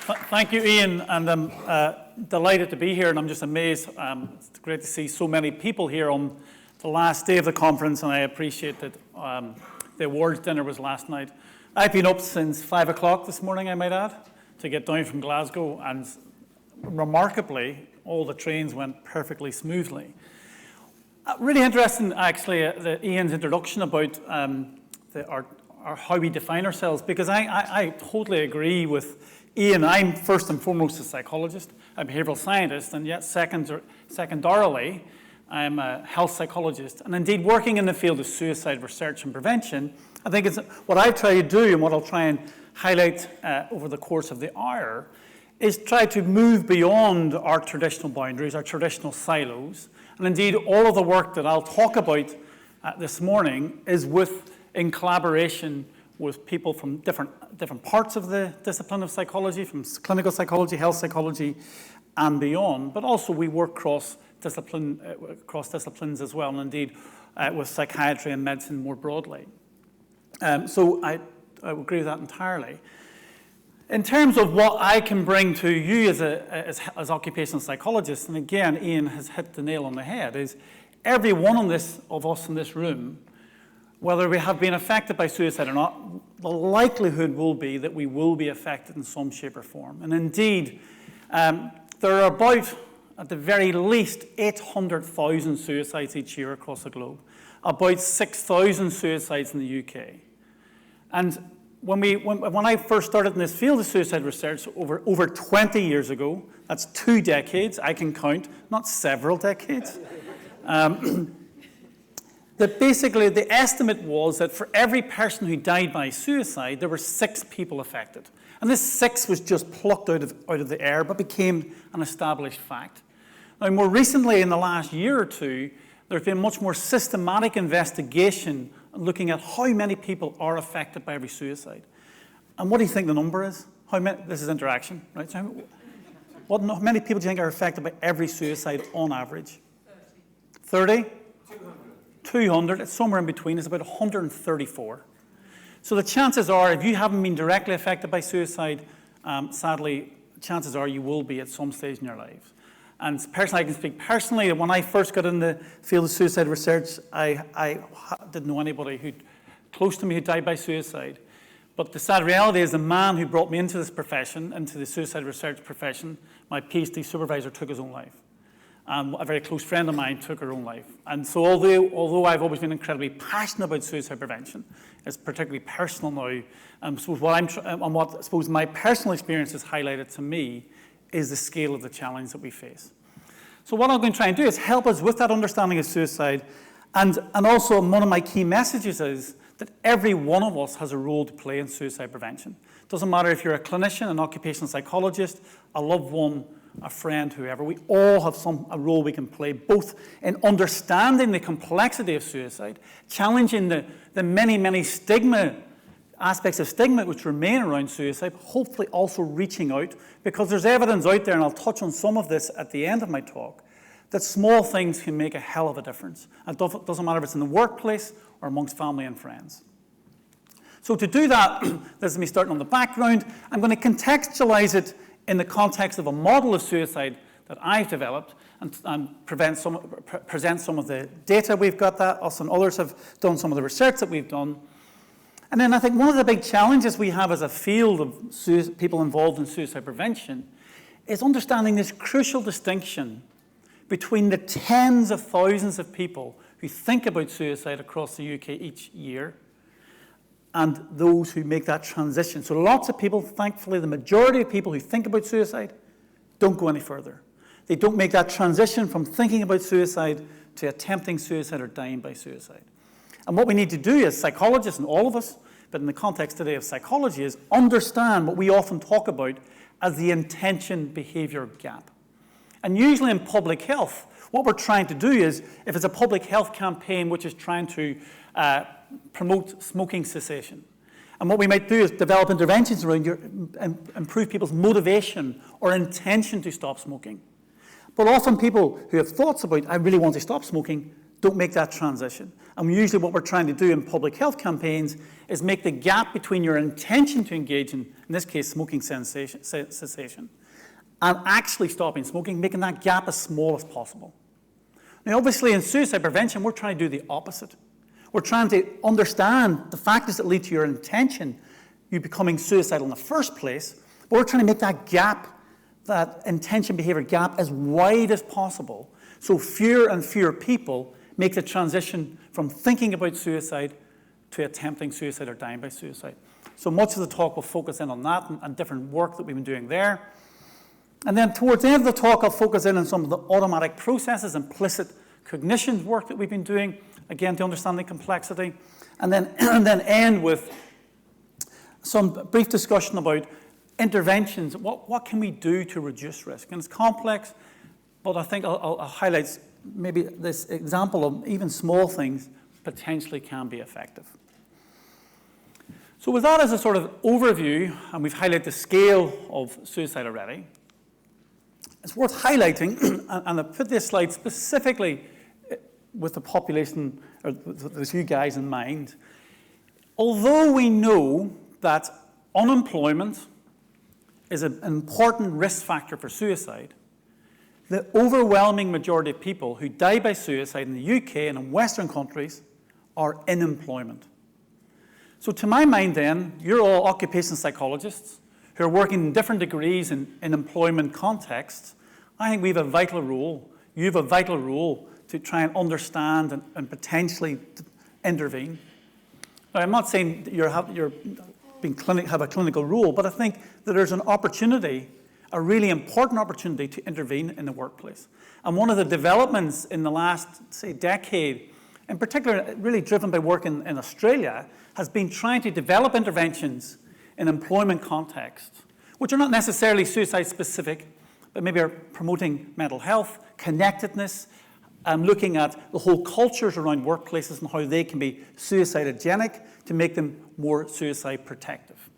Thank you, Ian, and I'm delighted to be here, and I'm just amazed. It's great to see so many people here on the last day of the conference, and I appreciate that the awards dinner was last night. I've been up since 5 o'clock this morning, I might add, to get down from Glasgow, and remarkably, all the trains went perfectly smoothly. Really interesting, actually, Ian's introduction about how we define ourselves, because I totally agree with Ian. I'm first and foremost a psychologist, a behavioral scientist, and yet secondarily, I'm a health psychologist. And indeed, working in the field of suicide research and prevention, I think it's what I try to do, and what I'll try and highlight over the course of the hour, is try to move beyond our traditional boundaries, our traditional silos. And indeed, all of the work that I'll talk about this morning is in collaboration with people from different parts of the discipline of psychology, from clinical psychology, health psychology, and beyond. But also we work cross disciplines as well, and indeed with psychiatry and medicine more broadly. So I agree with that entirely. In terms of what I can bring to you as occupational psychologists, and again, Ian has hit the nail on the head, is every one of us in this room, whether we have been affected by suicide or not, the likelihood will be that we will be affected in some shape or form. And indeed, there are about, at the very least, 800,000 suicides each year across the globe, about 6,000 suicides in the UK. And when I first started in this field of suicide research over 20 years ago, that's 2 decades, I can count, not several decades, that basically the estimate was that for every person who died by suicide, there were 6 people affected. And this 6 was just plucked out of the air, but became an established fact. Now, more recently, in the last year or two, there's been much more systematic investigation looking at how many people are affected by every suicide. And what do you think the number is? This is interaction, right? So how many people do you think are affected by every suicide on average? 30? 200, it's somewhere in between, it's about 134. So the chances are, if you haven't been directly affected by suicide, sadly, chances are you will be at some stage in your lives. And personally, I can speak personally, when I first got in the field of suicide research, I didn't know anybody close to me who died by suicide. But the sad reality is the man who brought me into this profession, into the suicide research profession, my PhD supervisor, took his own life. A very close friend of mine took her own life. And so although I've always been incredibly passionate about suicide prevention, it's particularly personal now, and what I suppose my personal experience has highlighted to me is the scale of the challenge that we face. So what I'm going to try and do is help us with that understanding of suicide, and also one of my key messages is that every one of us has a role to play in suicide prevention. It doesn't matter if you're a clinician, an occupational psychologist, a loved one, a friend, whoever. We all have a role we can play, both in understanding the complexity of suicide, challenging the many, many aspects of stigma which remain around suicide, hopefully also reaching out, because there's evidence out there, and I'll touch on some of this at the end of my talk, that small things can make a hell of a difference. It doesn't matter if it's in the workplace or amongst family and friends. So to do that, this is me starting on the background. I'm going to contextualize it in the context of a model of suicide that I've developed and present some of the data we've got that, us and others have done some of the research that we've done. And then I think one of the big challenges we have as a field of people involved in suicide prevention is understanding this crucial distinction between the tens of thousands of people who think about suicide across the UK each year and those who make that transition. So lots of people, thankfully, the majority of people who think about suicide don't go any further. They don't make that transition from thinking about suicide to attempting suicide or dying by suicide. And what we need to do as psychologists, and all of us, but in the context today of psychology, is understand what we often talk about as the intention-behavior gap. And usually in public health, what we're trying to do is, if it's a public health campaign which is trying to promote smoking cessation, and what we might do is develop interventions around improve people's motivation or intention to stop smoking. But often people who have thoughts about, I really want to stop smoking, don't make that transition. And usually what we're trying to do in public health campaigns is make the gap between your intention to engage in this case, smoking cessation, and actually stopping smoking, making that gap as small as possible. Now, obviously, in suicide prevention, we're trying to do the opposite. We're trying to understand the factors that lead to your intention, you becoming suicidal in the first place, but we're trying to make that gap, that intention-behavior gap, as wide as possible, so fewer and fewer people make the transition from thinking about suicide to attempting suicide or dying by suicide. So much of the talk will focus in on that and different work that we've been doing there. And then towards the end of the talk, I'll focus in on some of the automatic processes, implicit cognition work that we've been doing, again, to understand the complexity. And then end with some brief discussion about interventions. What can we do to reduce risk? And it's complex, but I think I'll highlight maybe this example of even small things potentially can be effective. So with that as a sort of overview, and we've highlighted the scale of suicide already, it's worth highlighting, and I put this slide specifically with the population, or with you guys in mind. Although we know that unemployment is an important risk factor for suicide, the overwhelming majority of people who die by suicide in the UK and in Western countries are in employment. So to my mind then, you're all occupational psychologists who are working in different degrees in employment contexts. I think we have a vital role. You have a vital role to try and understand and potentially intervene. Now, I'm not saying that you're have a clinical role, but I think that there's an opportunity, a really important opportunity to intervene in the workplace. And one of the developments in the last, say, decade, in particular really driven by work in Australia, has been trying to develop interventions in employment contexts, which are not necessarily suicide specific, but maybe are promoting mental health, connectedness, looking at the whole cultures around workplaces and how they can be suicidogenic to make them more suicide protective.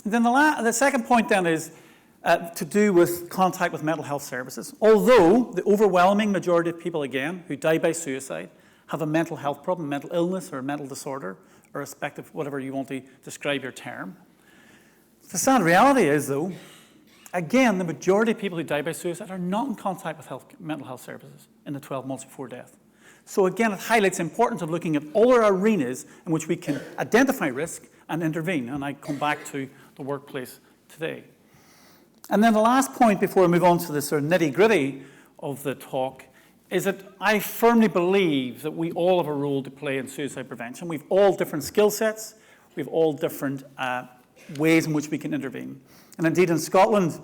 And then the second point then is to do with contact with mental health services. Although the overwhelming majority of people, again, who die by suicide have a mental health problem, mental illness or a mental disorder, irrespective, whatever you want to describe your term. The sad reality is, though, again, the majority of people who die by suicide are not in contact with mental health services in the 12 months before death. So again, it highlights the importance of looking at all our arenas in which we can identify risk and intervene. And I come back to the workplace today. And then the last point before I move on to the sort of nitty-gritty of the talk is that I firmly believe that we all have a role to play in suicide prevention. We've all different skill sets. We've all different ways in which we can intervene. And indeed, in Scotland,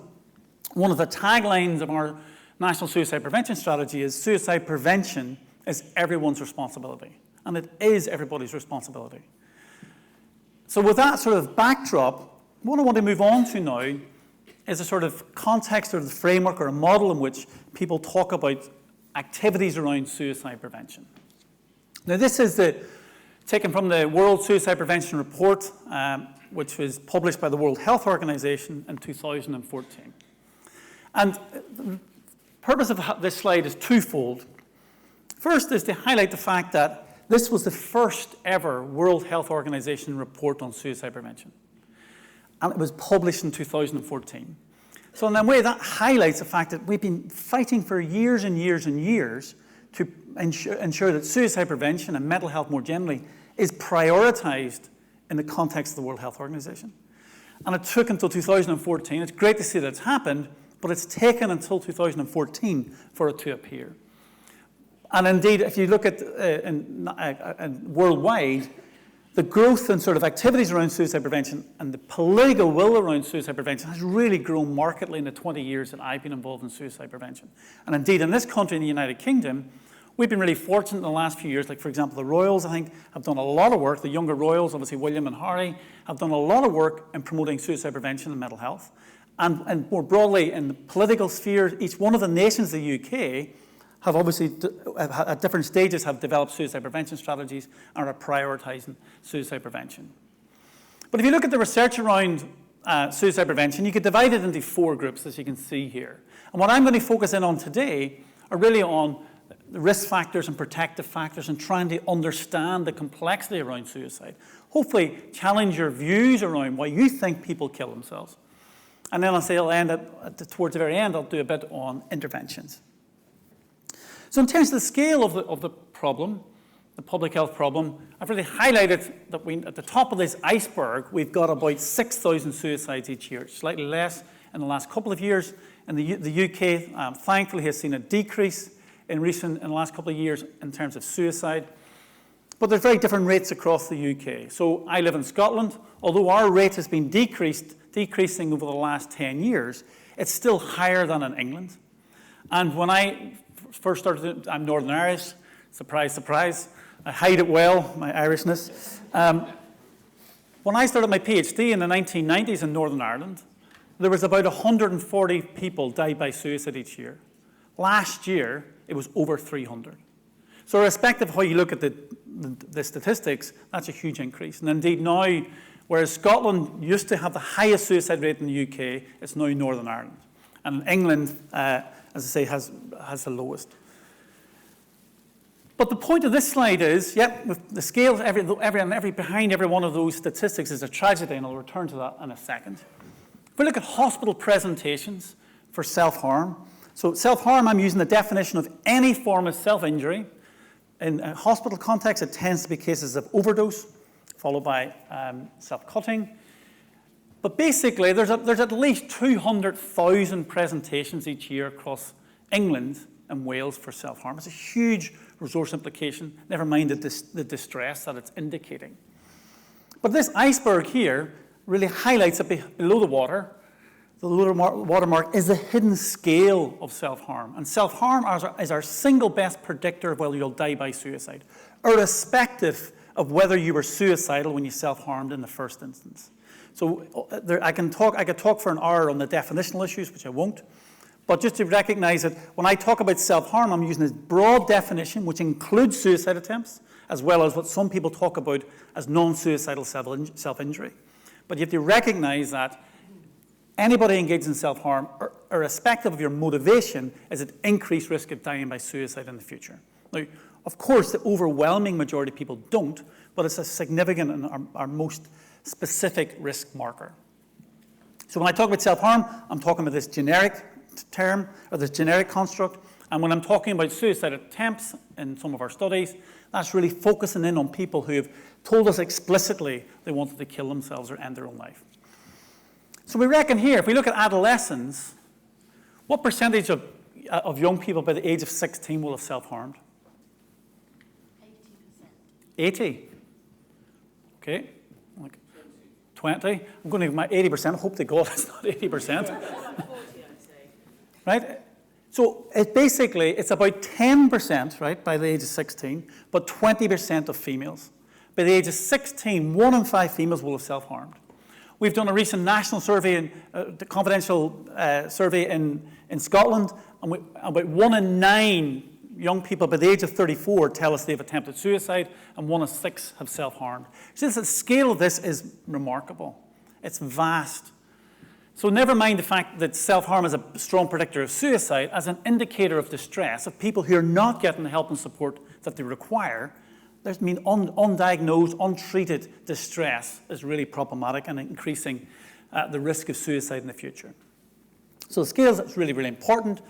one of the taglines of our National Suicide Prevention Strategy is suicide prevention is everyone's responsibility. And it is everybody's responsibility. So with that sort of backdrop, what I want to move on to now is a sort of context or the framework or a model in which people talk about activities around suicide prevention. Now this is taken from the World Suicide Prevention Report, which was published by the World Health Organization in 2014. And the purpose of this slide is twofold. First is to highlight the fact that this was the first ever World Health Organization report on suicide prevention. And it was published in 2014. So in that way, that highlights the fact that we've been fighting for years and years and years to ensure that suicide prevention and mental health more generally is prioritized in the context of the World Health Organization. And it took until 2014. It's great to see that it's happened, but it's taken until 2014 for it to appear. And indeed, if you look at worldwide, the growth in sort of activities around suicide prevention and the political will around suicide prevention has really grown markedly in the 20 years that I've been involved in suicide prevention. And indeed, in this country, in the United Kingdom, we've been really fortunate in the last few years. Like, for example, the Royals, I think, have done a lot of work. The younger Royals, obviously William and Harry, have done a lot of work in promoting suicide prevention and mental health. And more broadly, in the political sphere, each one of the nations of the UK have obviously, at different stages, have developed suicide prevention strategies and are prioritizing suicide prevention. But if you look at the research around suicide prevention, you could divide it into 4 groups, as you can see here. And what I'm going to focus in on today are really on the risk factors and protective factors and trying to understand the complexity around suicide. Hopefully challenge your views around why you think people kill themselves. And then I'll end towards the very end, I'll do a bit on interventions. So in terms of the scale of the problem, the public health problem, I've really highlighted that at the top of this iceberg, we've got about 6,000 suicides each year, slightly less in the last couple of years. And the UK, thankfully, has seen a decrease in the last couple of years in terms of suicide. But there's very different rates across the UK. So I live in Scotland. Although our rate has been decreasing over the last 10 years, it's still higher than in England. And when I first started, I'm Northern Irish, surprise, surprise. I hide it well, my Irishness. When I started my PhD in the 1990s in Northern Ireland, there was about 140 people died by suicide each year. Last year, it was over 300. So irrespective of how you look at the statistics, that's a huge increase. And indeed now, whereas Scotland used to have the highest suicide rate in the UK, it's now Northern Ireland. And England, as I say, has the lowest. But the point of this slide is, with the scale of behind every one of those statistics is a tragedy, and I'll return to that in a second. If we look at hospital presentations for self-harm, so self-harm, I'm using the definition of any form of self-injury. In a hospital context, it tends to be cases of overdose, followed by self-cutting. But basically, there's at least 200,000 presentations each year across England and Wales for self-harm. It's a huge resource implication, never mind the distress that it's indicating. But this iceberg here really highlights that below the water, the lower watermark is the hidden scale of self-harm. And self-harm is our single best predictor of whether you'll die by suicide, irrespective of whether you were suicidal when you self-harmed in the first instance. So I could talk for an hour on the definitional issues, which I won't. But just to recognize that when I talk about self-harm, I'm using this broad definition, which includes suicide attempts, as well as what some people talk about as non-suicidal self-injury. But you have to recognize that anybody engaged in self-harm, irrespective of your motivation, is at increased risk of dying by suicide in the future. Now, of course, the overwhelming majority of people don't, but it's a significant and our most specific risk marker. So when I talk about self-harm, I'm talking about this generic term, or this generic construct. And when I'm talking about suicide attempts in some of our studies, that's really focusing in on people who have told us explicitly they wanted to kill themselves or end their own life. So we reckon here, if we look at adolescents, what percentage of young people by the age of 16 will have self-harmed? 80%. 80? Okay. Like 20? I'm going to give my 80%. I hope to God it's not 80%. Right? So it's about 10%, right, by the age of 16, but 20% of females. By the age of 16, 1 in 5 females will have self-harmed. We've done a recent national survey, the confidential survey in Scotland, and about 1 in 9 young people by the age of 34 tell us they've attempted suicide, and 1 in 6 have self-harmed. So the scale of this is remarkable. It's vast. So never mind the fact that self-harm is a strong predictor of suicide, as an indicator of distress, of people who are not getting the help and support that they require. There's been undiagnosed, untreated distress is really problematic and increasing the risk of suicide in the future. So the scale is really, really important.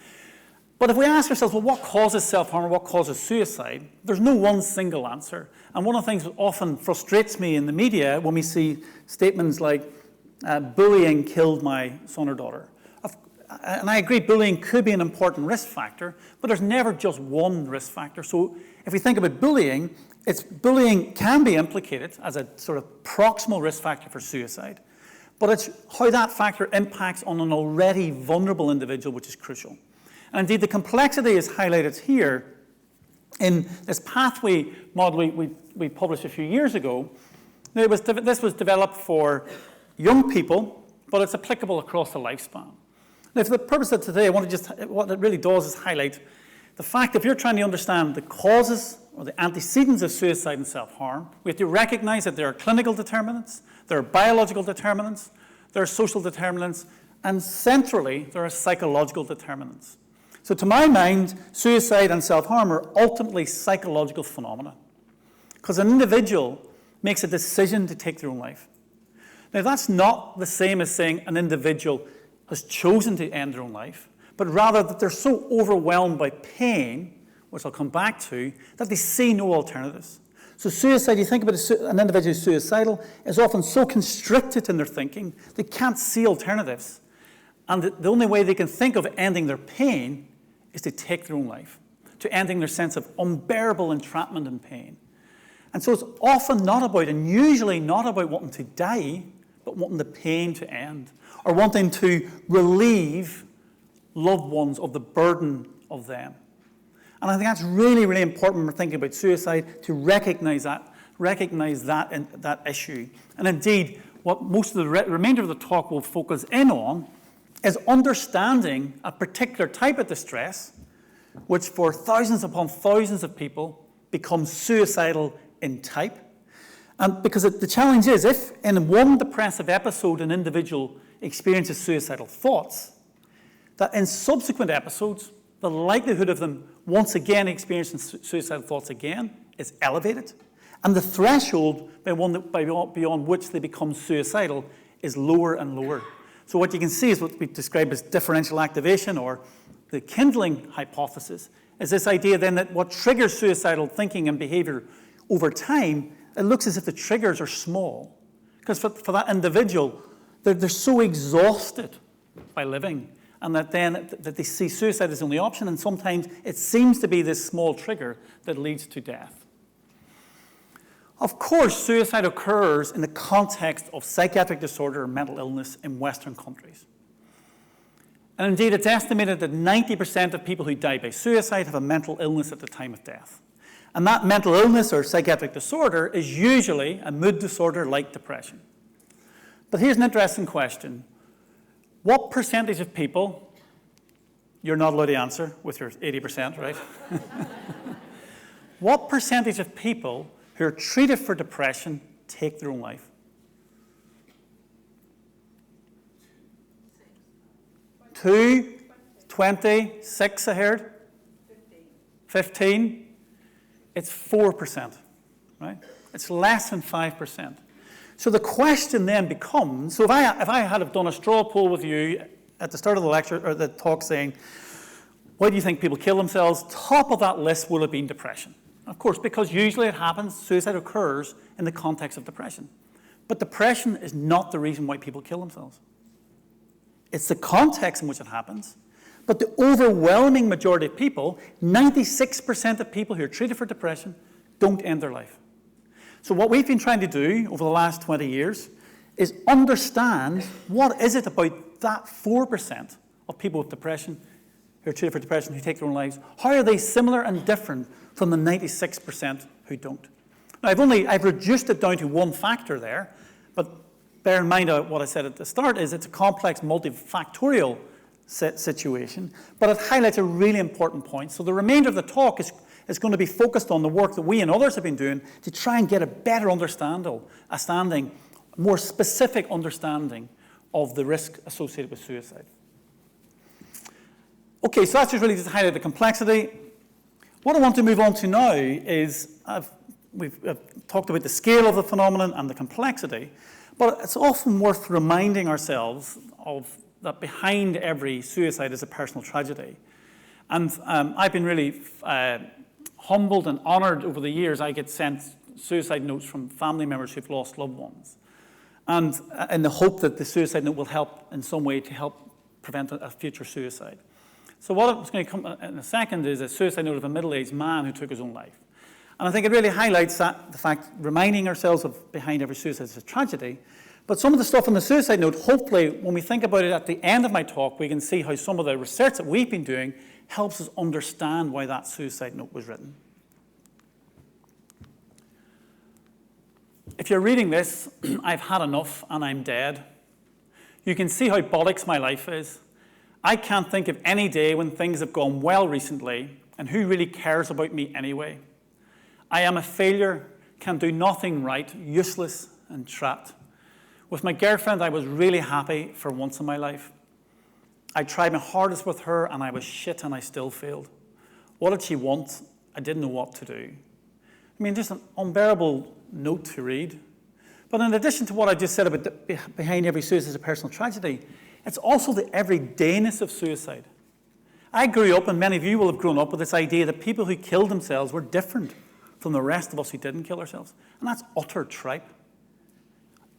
But if we ask ourselves, well, what causes self-harm or what causes suicide? There's no one single answer. And one of the things that often frustrates me in the media when we see statements like, bullying killed my son or daughter. And I agree, bullying could be an important risk factor, but there's never just one risk factor. So if we think about bullying, bullying can be implicated as a sort of proximal risk factor for suicide, but it's how that factor impacts on an already vulnerable individual, which is crucial. And indeed, the complexity is highlighted here in this pathway model we published a few years ago. This was developed for young people, but it's applicable across the lifespan. Now, for the purpose of today, what it really does is highlight the fact that if you're trying to understand the causes or the antecedents of suicide and self-harm, we have to recognize that there are clinical determinants, there are biological determinants, there are social determinants, and centrally, there are psychological determinants. So to my mind, suicide and self-harm are ultimately psychological phenomena, because an individual makes a decision to take their own life. Now, that's not the same as saying an individual has chosen to end their own life, but rather that they're so overwhelmed by pain, which I'll come back to, that they see no alternatives. So suicide, you think about an individual who's suicidal, is often so constricted in their thinking, they can't see alternatives. And the only way they can think of ending their pain is to take their own life, to ending their sense of unbearable entrapment and pain. And so it's often not about, and usually not about wanting to die, but wanting the pain to end, or wanting to relieve loved ones of the burden of them. And I think that's really, really important when we're thinking about suicide, to recognize that issue. And indeed, what most of the remainder of the talk will focus in on is understanding a particular type of distress, which for thousands upon thousands of people becomes suicidal in type. And because the challenge is, if in one depressive episode an individual experiences suicidal thoughts, that in subsequent episodes, the likelihood of them once again experiencing suicidal thoughts again is elevated. And the threshold beyond which they become suicidal is lower and lower. So what you can see is what we describe as differential activation, or the kindling hypothesis, is this idea then that what triggers suicidal thinking and behavior over time, it looks as if the triggers are small. Because for that individual, they're so exhausted by living, and that they see suicide as the only option, and sometimes it seems to be this small trigger that leads to death. Of course, suicide occurs in the context of psychiatric disorder or mental illness in Western countries. And indeed, it's estimated that 90% of people who die by suicide have a mental illness at the time of death. And that mental illness or psychiatric disorder is usually a mood disorder like depression. But here's an interesting question. What percentage of people, you're not allowed to answer with your 80%, right? What percentage of people who are treated for depression take their own life? 2, 20, 6 I heard? 15? It's 4%, right? It's less than 5%. So the question then becomes, so if I had have done a straw poll with you at the start of the lecture, or the talk, saying, why do you think people kill themselves? Top of that list would have been depression. Of course, because usually it happens, suicide occurs in the context of depression. But depression is not the reason why people kill themselves. It's the context in which it happens. But the overwhelming majority of people, 96% of people who are treated for depression, don't end their life. So what we've been trying to do over the last 20 years is understand what is it about that 4% of people with depression who are treated for depression who take their own lives. How are they similar and different from the 96% who don't? Now, I've reduced it down to one factor there, but bear in mind what I said at the start is it's a complex multifactorial situation, but it highlights a really important point. So the remainder of the talk is going to be focused on the work that we and others have been doing to try and get a better understanding, more specific understanding of the risk associated with suicide. Okay, so that's just really to highlight the complexity. What I want to move on to now is, we've talked about the scale of the phenomenon and the complexity, but it's often worth reminding ourselves of that behind every suicide is a personal tragedy. And I've been really humbled and honored over the years. I get sent suicide notes from family members who've lost loved ones, and in the hope that the suicide note will help in some way to help prevent a future suicide. So what's going to come in a second is a suicide note of a middle-aged man who took his own life. And I think it really highlights the fact, reminding ourselves of behind every suicide is a tragedy. But some of the stuff on the suicide note, hopefully, when we think about it at the end of my talk, we can see how some of the research that we've been doing helps us understand why that suicide note was written. If you're reading this, I've had enough and I'm dead. You can see how bollocks my life is. I can't think of any day when things have gone well recently, and who really cares about me anyway? I am a failure, can do nothing right, useless and trapped. With my girlfriend, I was really happy for once in my life. I tried my hardest with her, and I was shit, and I still failed. What did she want? I didn't know what to do. I mean, just an unbearable note to read. But in addition to what I just said about behind every suicide is a personal tragedy, it's also the everydayness of suicide. I grew up, and many of you will have grown up with this idea that people who killed themselves were different from the rest of us who didn't kill ourselves. And that's utter tripe.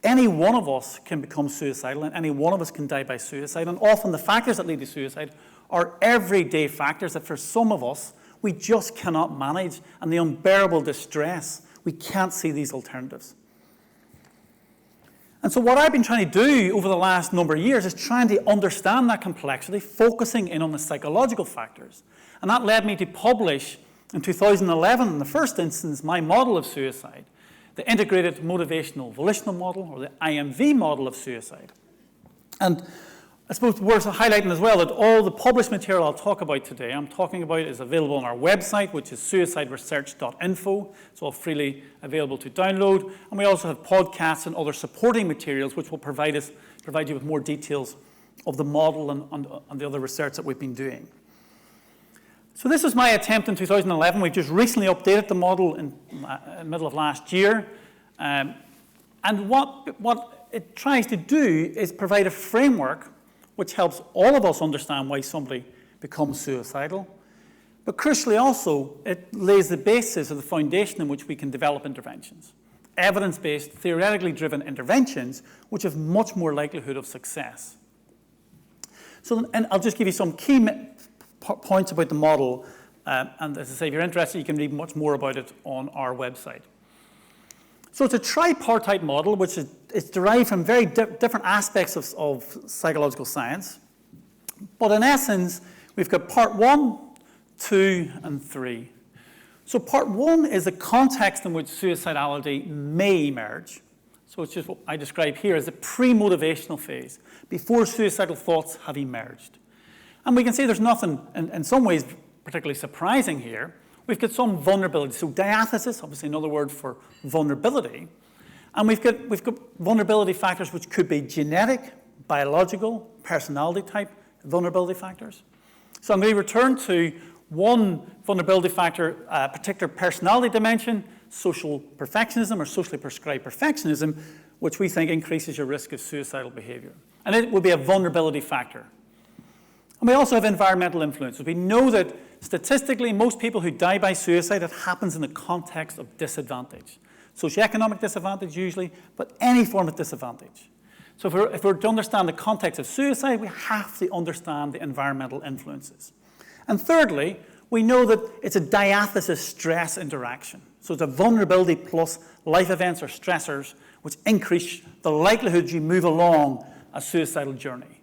Any one of us can become suicidal, and any one of us can die by suicide. And often the factors that lead to suicide are everyday factors that for some of us, we just cannot manage, and the unbearable distress, we can't see these alternatives. And so what I've been trying to do over the last number of years is trying to understand that complexity, focusing in on the psychological factors. And that led me to publish in 2011, in the first instance, my model of suicide, the Integrated Motivational Volitional Model, or the IMV model of suicide. And I suppose worth highlighting as well that all the published material I'll talk about today, is available on our website, which is suicideresearch.info. It's all freely available to download. And we also have podcasts and other supporting materials which will provide you with more details of the model and the other research that we've been doing. So this was my attempt in 2011. We've just recently updated the model in the middle of last year. And what it tries to do is provide a framework which helps all of us understand why somebody becomes suicidal. But crucially also, it lays the basis of the foundation in which we can develop interventions. Evidence-based, theoretically driven interventions which have much more likelihood of success. So, and I'll just give you some key points about the model. And as I say, if you're interested, you can read much more about it on our website. So it's a tripartite model, which is derived from very different aspects of psychological science. But in essence, we've got part 1, 2, and 3. So part 1 is the context in which suicidality may emerge. So it's just what I describe here as a pre-motivational phase, before suicidal thoughts have emerged. And we can see there's nothing, in some ways, particularly surprising here. We've got some vulnerability. So diathesis, obviously another word for vulnerability. And we've got vulnerability factors which could be genetic, biological, personality type vulnerability factors. So I'm going to return to one vulnerability factor, a particular personality dimension, social perfectionism or socially prescribed perfectionism, which we think increases your risk of suicidal behavior. And it will be a vulnerability factor. And we also have environmental influences. We know that statistically, most people who die by suicide, it happens in the context of disadvantage. Socioeconomic disadvantage usually, but any form of disadvantage. So if we're to understand the context of suicide, we have to understand the environmental influences. And thirdly, we know that it's a diathesis stress interaction. So it's a vulnerability plus life events or stressors which increase the likelihood you move along a suicidal journey.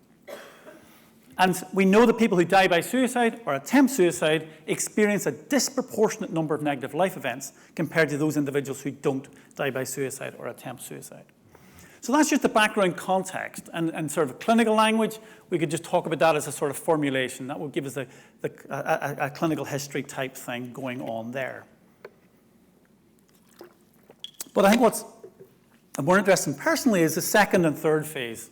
And we know that people who die by suicide or attempt suicide experience a disproportionate number of negative life events compared to those individuals who don't die by suicide or attempt suicide. So that's just the background context. And sort of clinical language, we could just talk about that as a sort of formulation. That will give us a clinical history type thing going on there. But I think what's more interesting personally is the second and third phase.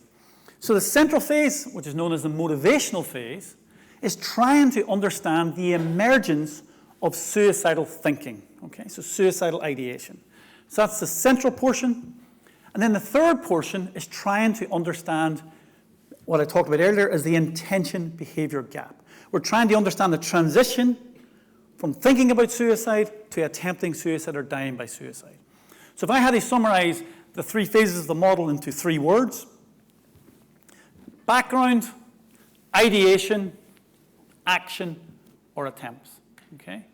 So the central phase, which is known as the motivational phase, is trying to understand the emergence of suicidal thinking, okay? So suicidal ideation. So that's the central portion. And then the third portion is trying to understand what I talked about earlier as the intention-behavior gap. We're trying to understand the transition from thinking about suicide to attempting suicide or dying by suicide. So if I had to summarize the 3 phases of the model into 3 words: background, ideation, action, or attempts, okay?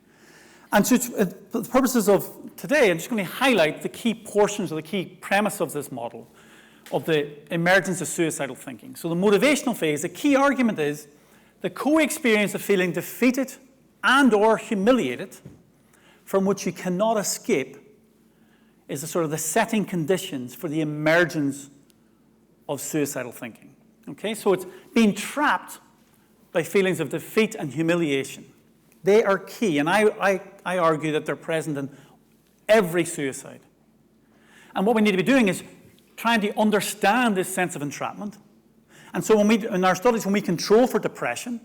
And so for the purposes of today, I'm just going to highlight the key portions or the key premise of this model of the emergence of suicidal thinking. So the motivational phase, the key argument is the co-experience of feeling defeated and or humiliated from which you cannot escape is the sort of the setting conditions for the emergence of suicidal thinking. Okay, so it's being trapped by feelings of defeat and humiliation. They are key, and I argue that they're present in every suicide. And what we need to be doing is trying to understand this sense of entrapment And so in our studies, when we control for depression,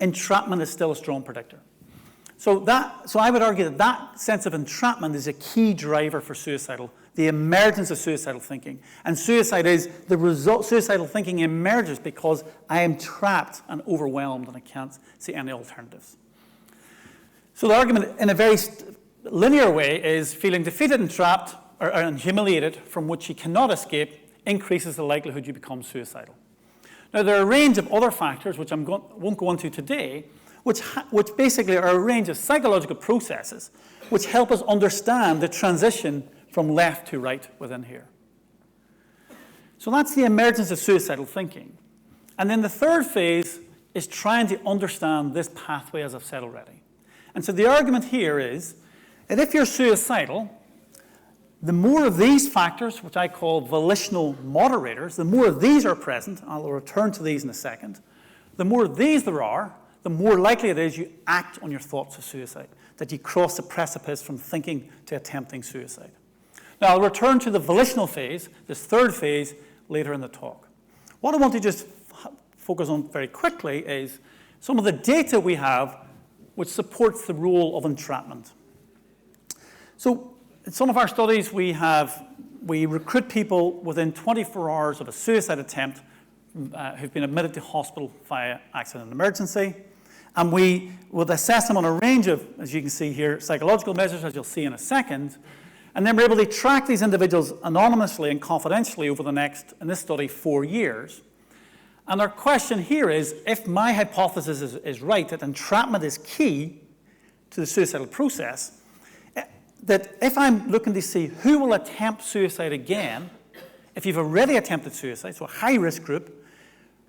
entrapment is still a strong predictor. So I would argue that sense of entrapment is a key driver for the emergence of suicidal thinking. And suicidal thinking emerges because I am trapped and overwhelmed and I can't see any alternatives. So the argument in a very linear way is feeling defeated and trapped and humiliated from which you cannot escape increases the likelihood you become suicidal. Now, there are a range of other factors, which I won't go into today, which basically are a range of psychological processes which help us understand the transition from left to right within here. So that's the emergence of suicidal thinking. And then the third phase is trying to understand this pathway, as I've said already. And so the argument here is that if you're suicidal, the more of these factors, which I call volitional moderators, the more of these are present, I'll return to these in a second, the more of these there are, the more likely it is you act on your thoughts of suicide, that you cross the precipice from thinking to attempting suicide. Now, I'll return to the volitional phase, this third phase, later in the talk. What I want to just focus on very quickly is some of the data we have which supports the role of entrapment. So, in some of our studies, we recruit people within 24 hours of a suicide attempt who've been admitted to hospital via accident and emergency. And we would assess them on a range of, as you can see here, psychological measures, as you'll see in a second. And then we're able to track these individuals anonymously and confidentially over the next, in this study, 4 years. And our question here is, if my hypothesis is right, that entrapment is key to the suicidal process, that if I'm looking to see who will attempt suicide again, if you've already attempted suicide, so a high-risk group,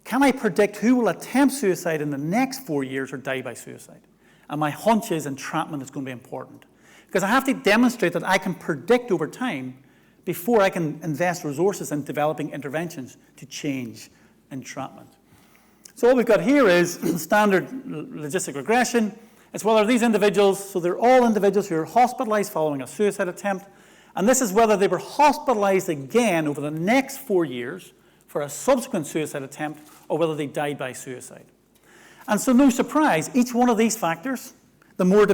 can I predict who will attempt suicide in the next 4 years or die by suicide? And my hunch is entrapment is going to be important. Because I have to demonstrate that I can predict over time before I can invest resources in developing interventions to change entrapment. So what we've got here is standard logistic regression. It's whether these individuals, so they're all individuals who are hospitalized following a suicide attempt, and this is whether they were hospitalized again over the next 4 years for a subsequent suicide attempt, or whether they died by suicide. And so no surprise, each one of these factors, the more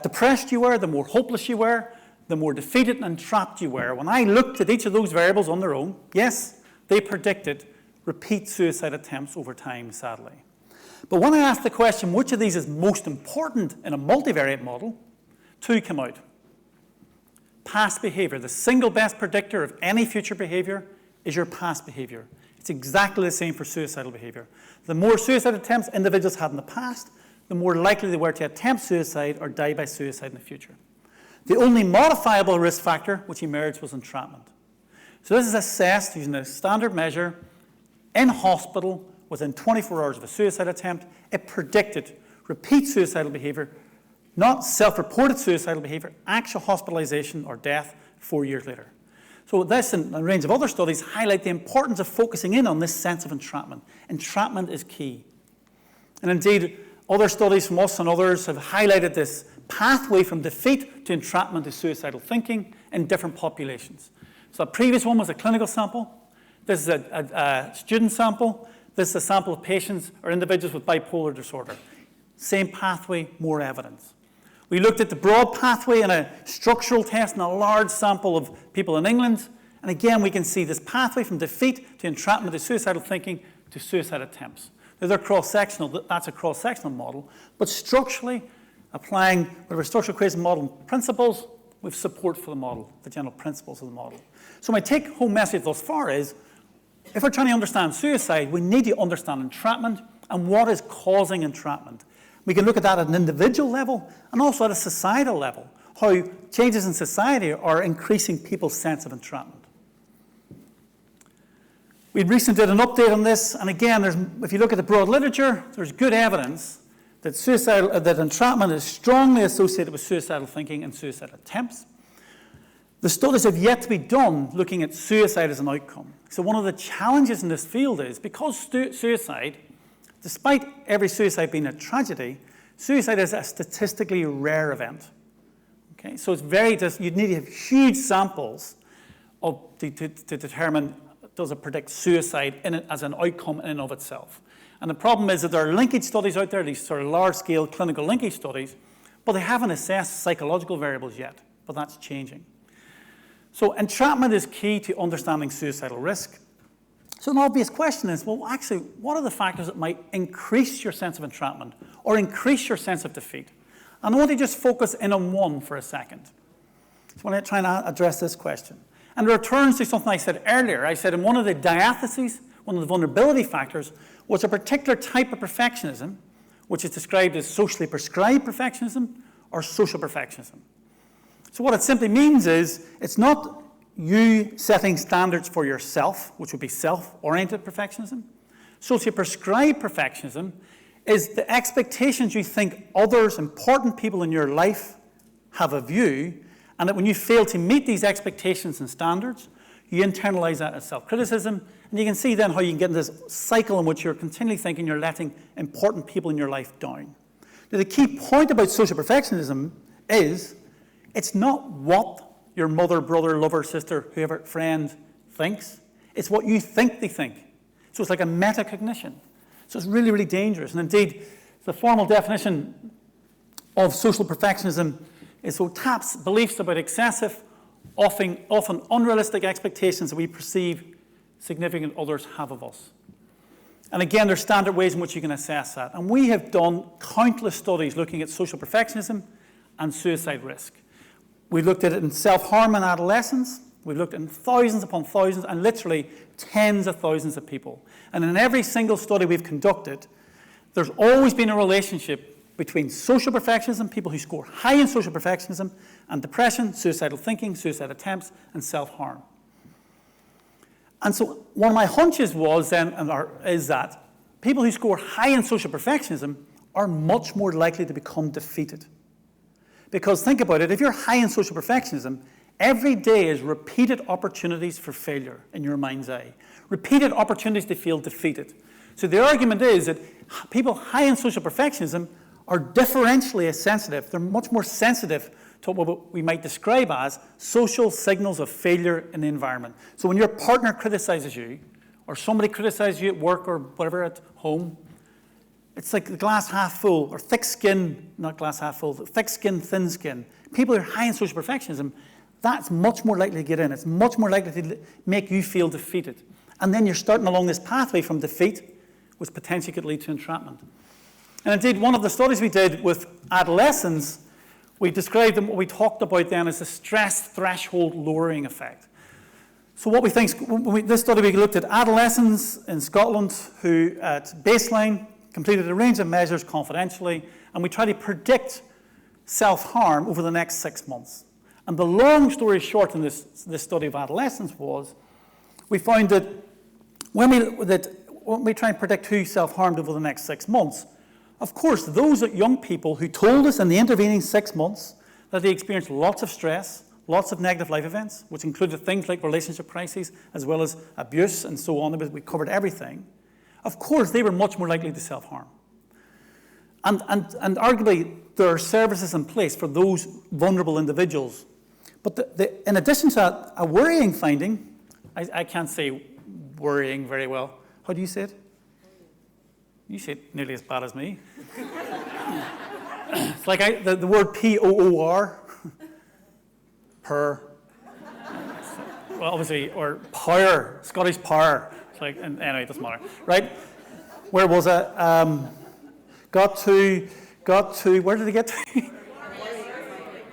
depressed you were, the more hopeless you were, the more defeated and trapped you were. When I looked at each of those variables on their own, yes, they predicted repeat suicide attempts over time, sadly. But when I asked the question, which of these is most important in a multivariate model, 2 come out. Past behavior, the single best predictor of any future behavior is your past behavior. It's exactly the same for suicidal behavior. The more suicide attempts individuals had in the past, the more likely they were to attempt suicide or die by suicide in the future. The only modifiable risk factor which emerged was entrapment. So this is assessed using a standard measure in hospital within 24 hours of a suicide attempt. It predicted repeat suicidal behavior, not self-reported suicidal behavior, actual hospitalization or death 4 years later. So this and a range of other studies highlight the importance of focusing in on this sense of entrapment. Entrapment is key. And indeed, other studies from us and others have highlighted this pathway from defeat to entrapment to suicidal thinking in different populations. So the previous one was a clinical sample. This is a student sample. This is a sample of patients or individuals with bipolar disorder. Same pathway, more evidence. We looked at the broad pathway in a structural test in a large sample of people in England. And again, we can see this pathway from defeat to entrapment to suicidal thinking to suicide attempts. They're cross-sectional. That's a cross-sectional model. But structurally, applying whatever structural equation model principles, we have support for the model, the general principles of the model. So my take-home message thus far is, if we're trying to understand suicide, we need to understand entrapment and what is causing entrapment. We can look at that at an individual level and also at a societal level, how changes in society are increasing people's sense of entrapment. We recently did an update on this, and again, if you look at the broad literature, there's good evidence that entrapment is strongly associated with suicidal thinking and suicide attempts. The studies have yet to be done looking at suicide as an outcome. So one of the challenges in this field is, because suicide, despite every suicide being a tragedy, suicide is a statistically rare event. Okay? So it's you'd need to have huge samples to determine does it predict suicide in it as an outcome in and of itself. And the problem is that there are linkage studies out there, these sort of large-scale clinical linkage studies, but they haven't assessed psychological variables yet, but that's changing. So entrapment is key to understanding suicidal risk. So an obvious question is, well, actually, what are the factors that might increase your sense of entrapment or increase your sense of defeat? And I want to just focus in on one for a second. So I want to try and address this question. And it returns to something I said earlier. I said in one of the diatheses, one of the vulnerability factors, was a particular type of perfectionism, which is described as socially prescribed perfectionism or social perfectionism. So what it simply means is, it's not you setting standards for yourself, which would be self-oriented perfectionism. Socially prescribed perfectionism is the expectations you think others, important people in your life, have of you, and that when you fail to meet these expectations and standards, you internalize that as self-criticism, and you can see then how you can get into this cycle in which you're continually thinking you're letting important people in your life down. Now, the key point about social perfectionism is it's not what your mother, brother, lover, sister, whoever, friend thinks. It's what you think they think. So it's like a metacognition. So it's really, really dangerous. And indeed, the formal definition of social perfectionism is so taps beliefs about excessive, often unrealistic expectations that we perceive significant others have of us. And again, there's standard ways in which you can assess that. And we have done countless studies looking at social perfectionism and suicide risk. We looked at it in self-harm in adolescents. We've looked at thousands upon thousands and literally tens of thousands of people. And in every single study we've conducted, there's always been a relationship between social perfectionism, people who score high in social perfectionism, and depression, suicidal thinking, suicide attempts, and self-harm. And so one of my hunches was then, is that people who score high in social perfectionism are much more likely to become defeated. Because think about it, if you're high in social perfectionism, every day is repeated opportunities for failure in your mind's eye. Repeated opportunities to feel defeated. So the argument is that people high in social perfectionism are differentially as sensitive. They're much more sensitive to what we might describe as social signals of failure in the environment. So when your partner criticizes you, or somebody criticizes you at work or whatever at home, it's like the glass half full, or thick skin, not glass half full, thick skin, thin skin. People who are high in social perfectionism, that's much more likely to get in. It's much more likely to make you feel defeated. And then you're starting along this pathway from defeat, which potentially could lead to entrapment. And indeed, one of the studies we did with adolescents, we described them, what we talked about then as the stress threshold lowering effect. So what we think, this study we looked at adolescents in Scotland who at baseline completed a range of measures confidentially, and we tried to predict self-harm over the next 6 months. And the long story short in this study of adolescents was, we found that when we try and predict who self-harmed over the next 6 months, of course, those young people who told us in the intervening 6 months that they experienced lots of stress, lots of negative life events, which included things like relationship crises, as well as abuse and so on, we covered everything. Of course, they were much more likely to self-harm. And arguably, there are services in place for those vulnerable individuals. But in addition to that, a worrying finding, I can't say worrying very well. How do you say it? You say it nearly as bad as me. It's like the word P-O-O-R, per. Well, obviously, or power, Scottish power. It's like, anyway, it doesn't matter, right? Where was it? Got to, where did it get to?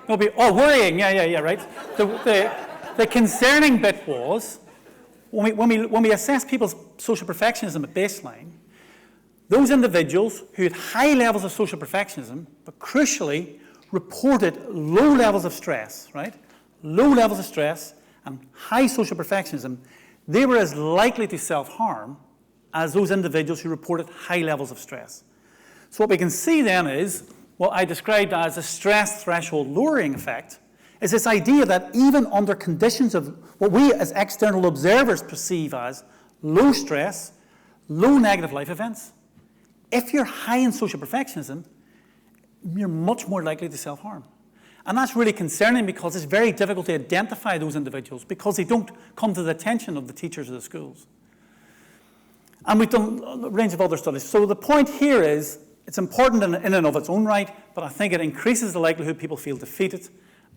Worrying, yeah, right. The concerning bit was, when we assess people's social perfectionism at baseline, those individuals who had high levels of social perfectionism, but crucially reported low levels of stress, right? Low levels of stress and high social perfectionism, they were as likely to self-harm as those individuals who reported high levels of stress. So what we can see then is, what I described as a stress threshold lowering effect, is this idea that even under conditions of what we as external observers perceive as low stress, low negative life events, if you're high in social perfectionism, you're much more likely to self-harm. And that's really concerning because it's very difficult to identify those individuals because they don't come to the attention of the teachers of the schools. And we've done a range of other studies. So the point here is, it's important in and of its own right, but I think it increases the likelihood people feel defeated,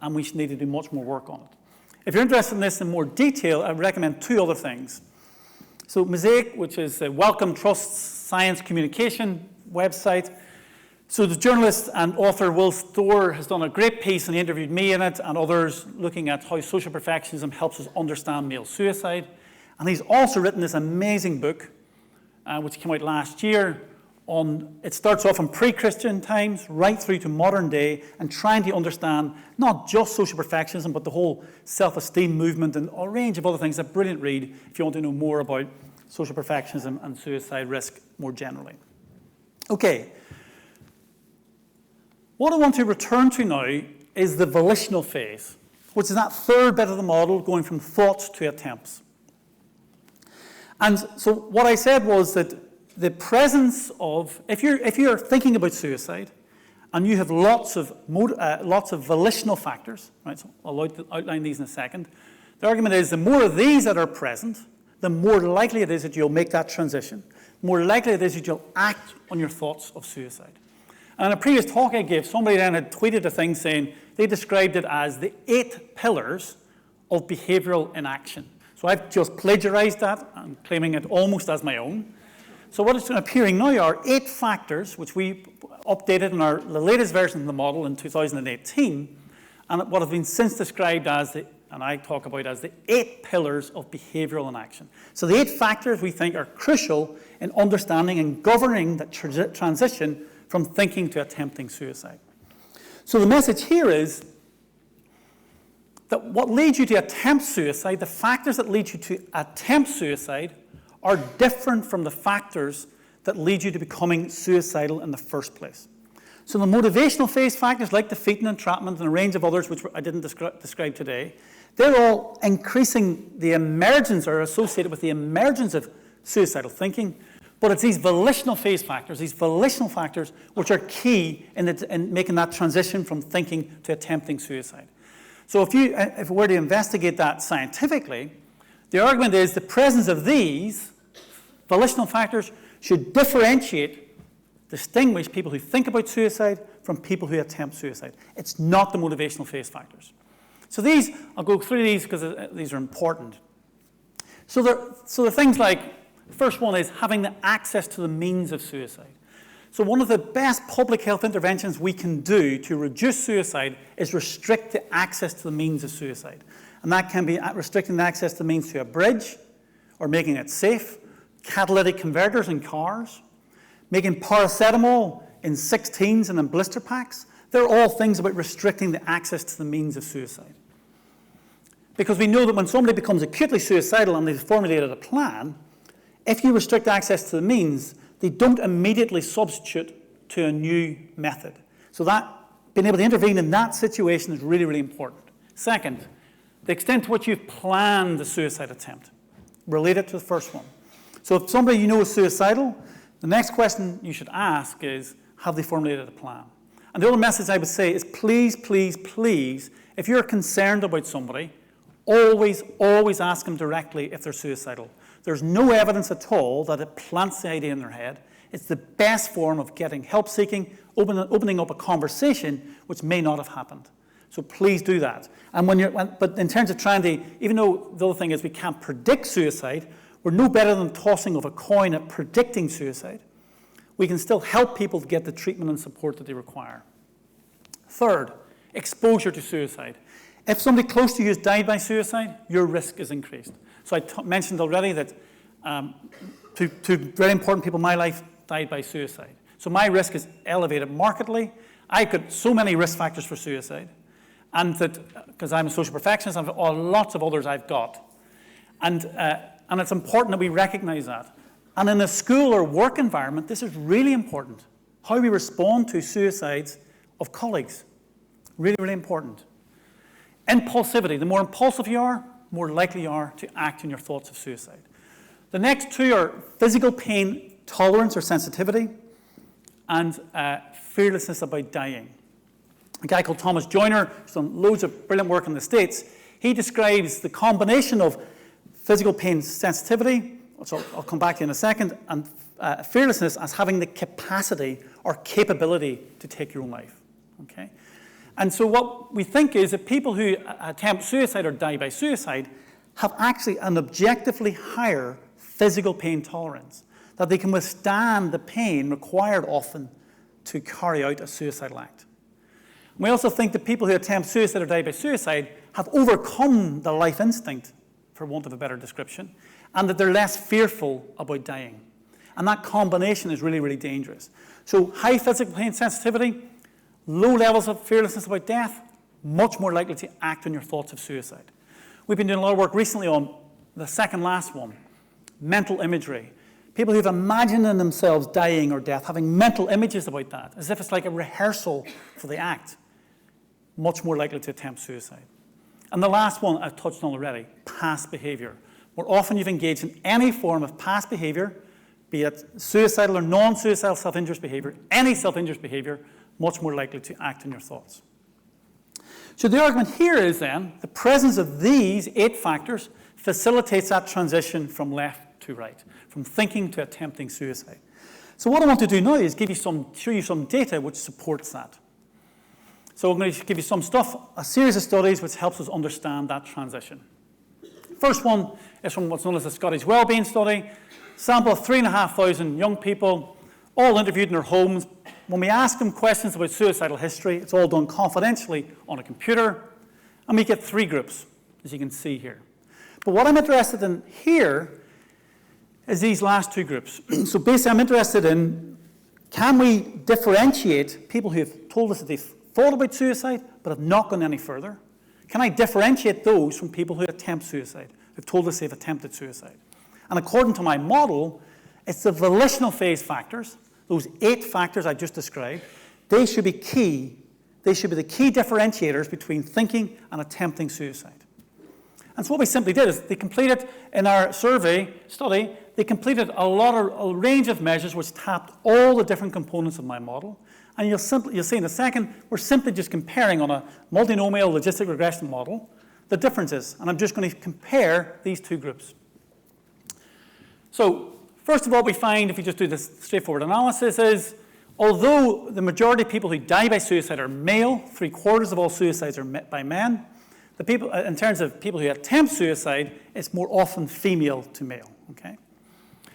and we need to do much more work on it. If you're interested in this in more detail, I would recommend two other things. So Mosaic, which is a Wellcome Trust's science communication website. So the journalist and author Will Storr has done a great piece, and he interviewed me in it and others looking at how social perfectionism helps us understand male suicide. And he's also written this amazing book, which came out last year, it starts off in pre-Christian times right through to modern day and trying to understand not just social perfectionism but the whole self-esteem movement and a range of other things. A brilliant read if you want to know more about social perfectionism and suicide risk more generally. Okay, what I want to return to now is the volitional phase, which is that third bit of the model going from thoughts to attempts. And so what I said was that the presence of, if you're thinking about suicide and you have lots of volitional factors, right? So I'll outline these in a second. The argument is the more of these that are present, the more likely it is that you'll make that transition. The more likely it is that you'll act on your thoughts of suicide. And in a previous talk I gave, somebody then had tweeted a thing saying they described it as the 8 pillars of behavioral inaction. So I've just plagiarized that and claiming it almost as my own. So what is appearing now are 8 factors, which we updated in the latest version of the model in 2018, and what have been since described as, and I talk about as the 8 pillars of behavioral inaction. So the 8 factors we think are crucial in understanding and governing that transition from thinking to attempting suicide. So the message here is that what leads you to attempt suicide, the factors that lead you to attempt suicide, are different from the factors that lead you to becoming suicidal in the first place. So the motivational phase factors like defeat and entrapment and a range of others which I didn't describe today, they're all increasing the emergence or associated with the emergence of suicidal thinking, but it's these volitional phase factors, which are key in making that transition from thinking to attempting suicide. So if we were to investigate that scientifically, the argument is the presence of these volitional factors should distinguish people who think about suicide from people who attempt suicide. It's not the motivational phase factors. So I'll go through these because these are important. So the things like, the first one is having the access to the means of suicide. So one of the best public health interventions we can do to reduce suicide is restrict the access to the means of suicide. And that can be restricting the access to the means to a bridge or making it safe, catalytic converters in cars, making paracetamol in 16s and in blister packs. They're all things about restricting the access to the means of suicide. Because we know that when somebody becomes acutely suicidal and they've formulated a plan, if you restrict access to the means, they don't immediately substitute to a new method. So that being able to intervene in that situation is really, really important. Second, the extent to which you've planned the suicide attempt. Relate it to the first one. So if somebody you know is suicidal, the next question you should ask is, have they formulated a plan? And the other message I would say is please, please, please, if you're concerned about somebody, always, always ask them directly if they're suicidal. There's no evidence at all that it plants the idea in their head. It's the best form of getting help seeking, opening up a conversation which may not have happened. So please do that. And but in terms of trying to, even though the other thing is we can't predict suicide, we're no better than tossing of a coin at predicting suicide. We can still help people to get the treatment and support that they require. Third, exposure to suicide. If somebody close to you has died by suicide, your risk is increased. So I mentioned already that two very important people in my life died by suicide. So my risk is elevated markedly. I've got so many risk factors for suicide. And that, because I'm a social perfectionist, I've lots of others I've got. And it's important that we recognize that. And in a school or work environment, this is really important. How we respond to suicides of colleagues. Really, really important. Impulsivity. The more impulsive you are, more likely you are to act in your thoughts of suicide. The next two are physical pain tolerance or sensitivity and fearlessness about dying. A guy called Thomas Joyner, who's done loads of brilliant work in the States, he describes the combination of physical pain sensitivity, which I'll come back to in a second, and fearlessness as having the capacity or capability to take your own life. Okay? And so what we think is that people who attempt suicide or die by suicide have actually an objectively higher physical pain tolerance, that they can withstand the pain required often to carry out a suicidal act. And we also think that people who attempt suicide or die by suicide have overcome the life instinct, for want of a better description, and that they're less fearful about dying. And that combination is really, really dangerous. So high physical pain sensitivity, low levels of fearlessness about death, much more likely to act on your thoughts of suicide. We've been doing a lot of work recently on the second last one, mental imagery. People who've imagined themselves dying or death, having mental images about that, as if it's like a rehearsal for the act, much more likely to attempt suicide. And the last one I've touched on already, past behavior. More often you've engaged in any form of past behavior, be it suicidal or non-suicidal self-injurious behavior, any self-injurious behavior, much more likely to act on your thoughts. So the argument here is then, the presence of these 8 factors facilitates that transition from left to right, from thinking to attempting suicide. So what I want to do now is show you some data which supports that. So I'm going to give you some stuff, a series of studies which helps us understand that transition. First one is from what's known as the Scottish Wellbeing Study, sample of 3,500 young people, all interviewed in their homes. When we ask them questions about suicidal history, it's all done confidentially on a computer, and we get 3 groups, as you can see here. But what I'm interested in here is these last 2 groups. So basically, I'm interested in, can we differentiate people who have told us that they've thought about suicide but have not gone any further? Can I differentiate those from people who attempt suicide, who've told us they've attempted suicide? And according to my model, it's the volitional phase factors, those 8 factors I just described, they should be key. They should be the key differentiators between thinking and attempting suicide. And so what we simply did is they completed, in our survey study, they completed a range of measures which tapped all the different components of my model. And you'll see in a second, we're simply just comparing on a multinomial logistic regression model the differences. And I'm just going to compare these 2 groups. So first of all, we find, if you just do this straightforward analysis, is although the majority of people who die by suicide are male, 3/4 of all suicides are by men, the people, in terms of people who attempt suicide, it's more often female to male. Okay?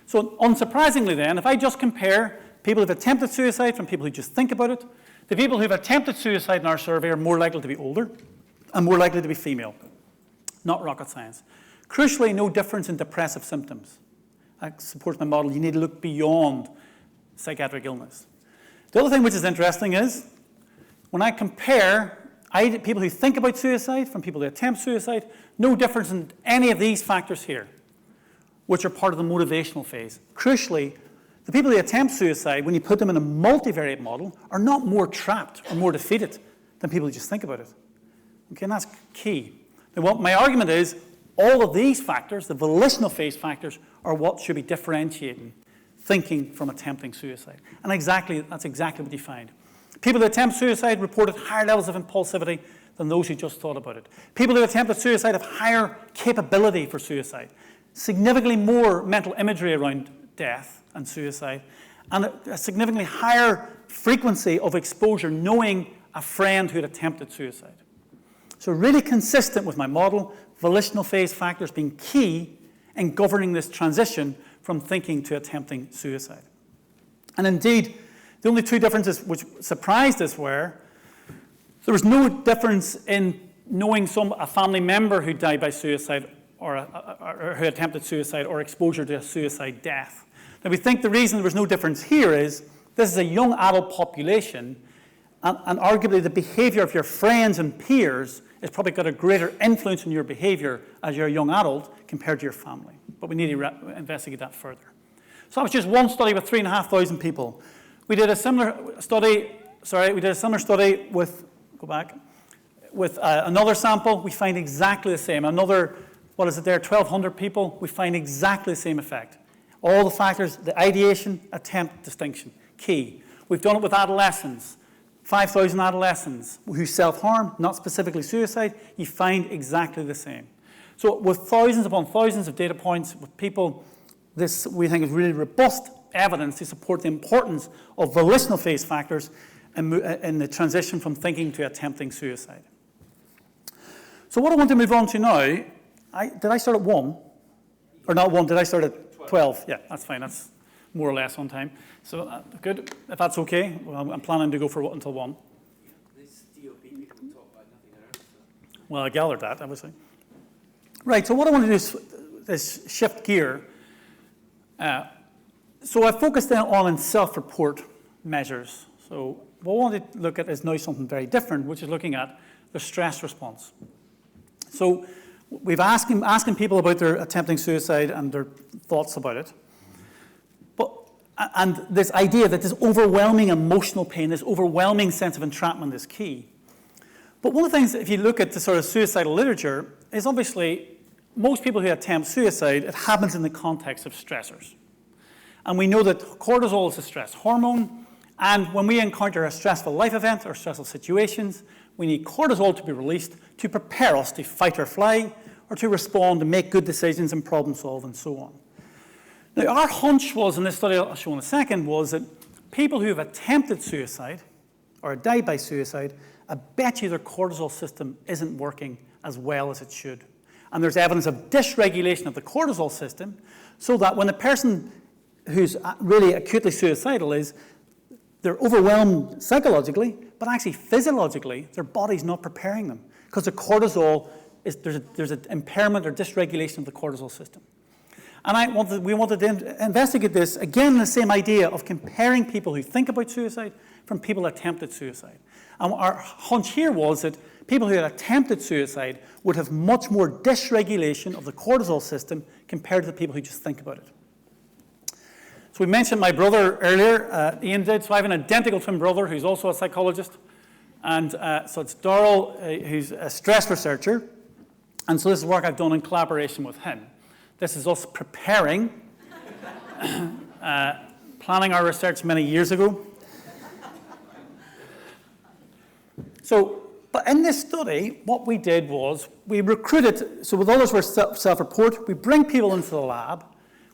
So unsurprisingly then, if I just compare people who've attempted suicide from people who just think about it, the people who've attempted suicide in our survey are more likely to be older and more likely to be female. Not rocket science. Crucially, no difference in depressive symptoms. That supports my model. You need to look beyond psychiatric illness. The other thing which is interesting is, when I compare people who think about suicide from people who attempt suicide, no difference in any of these factors here, which are part of the motivational phase. Crucially, the people who attempt suicide, when you put them in a multivariate model, are not more trapped or more defeated than people who just think about it. Okay, and that's key. Now, what my argument is, all of these factors, the volitional phase factors, are what should be differentiating thinking from attempting suicide. And that's exactly what you find. People who attempt suicide reported higher levels of impulsivity than those who just thought about it. People who attempted suicide have higher capability for suicide, significantly more mental imagery around death and suicide, and a significantly higher frequency of exposure knowing a friend who had attempted suicide. So really consistent with my model, volitional phase factors being key in governing this transition from thinking to attempting suicide. And indeed, the only 2 differences which surprised us were there was no difference in knowing a family member who died by suicide or who attempted suicide or exposure to a suicide death. Now, we think the reason there was no difference here is this is a young adult population, and arguably the behavior of your friends and peers has probably got a greater influence on your behavior as you're a young adult compared to your family. But we need to investigate that further. So that was just one study with 3,500 people. We did a similar study with, with another sample. We find exactly the same. Another, 1,200 people, we find exactly the same effect. All the factors, the ideation, attempt, distinction, key. We've done it with adolescents, 5,000 adolescents who self-harm, not specifically suicide, you find exactly the same. So with thousands upon thousands of data points with people, this we think is really robust evidence to support the importance of volitional phase factors in the transition from thinking to attempting suicide. So what I want to move on to now, did I start at 1? Or not 1, did I start at 12? Yeah, that's fine, that's more or less on time. So good, if that's okay, well, I'm planning to go for until 1. This DOB people talk about nothing on earth. So. Well, I gathered that, obviously. Right, so what I want to do is shift gear. So I focused then on self-report measures. So what I want to look at is now something very different, which is looking at the stress response. So we've asking people about their attempting suicide and their thoughts about it. And this idea that this overwhelming emotional pain, this overwhelming sense of entrapment is key. But one of the things, if you look at the sort of suicidal literature, is obviously most people who attempt suicide, it happens in the context of stressors. And we know that cortisol is a stress hormone, and when we encounter a stressful life event or stressful situations, we need cortisol to be released to prepare us to fight or fly, or to respond and make good decisions and problem solve and so on. Now, our hunch was, in this study I'll show in a second, was that people who have attempted suicide or died by suicide, I bet you their cortisol system isn't working as well as it should. And there's evidence of dysregulation of the cortisol system, so that when a person who's really acutely suicidal is, they're overwhelmed psychologically, but actually physiologically, their body's not preparing them, because the cortisol, there's an impairment or dysregulation of the cortisol system. And we wanted to investigate this, again, the same idea of comparing people who think about suicide from people who attempted suicide. And our hunch here was that people who had attempted suicide would have much more dysregulation of the cortisol system compared to the people who just think about it. So we mentioned my brother earlier, Ian did, so I have an identical twin brother who's also a psychologist. And so it's Darrell, who's a stress researcher. And so this is work I've done in collaboration with him. This is us preparing, planning our research many years ago. So, but in this study, what we did was we recruited, so with others were self-report, we bring people into the lab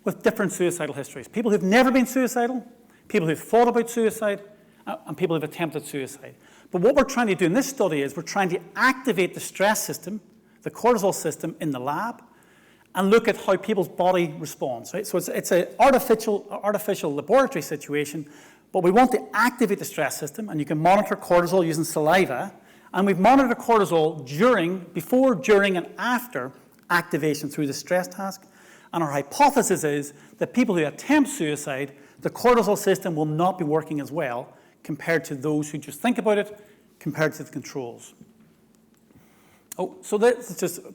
with different suicidal histories. People who've never been suicidal, people who've thought about suicide, and people who've attempted suicide. But what we're trying to do in this study is we're trying to activate the stress system, the cortisol system in the lab, and look at how people's body responds, right? So it's an artificial laboratory situation, but we want to activate the stress system, and you can monitor cortisol using saliva, and we've monitored cortisol before, during, and after activation through the stress task. And our hypothesis is that people who attempt suicide, the cortisol system will not be working as well compared to those who just think about it, compared to the controls. So this is just a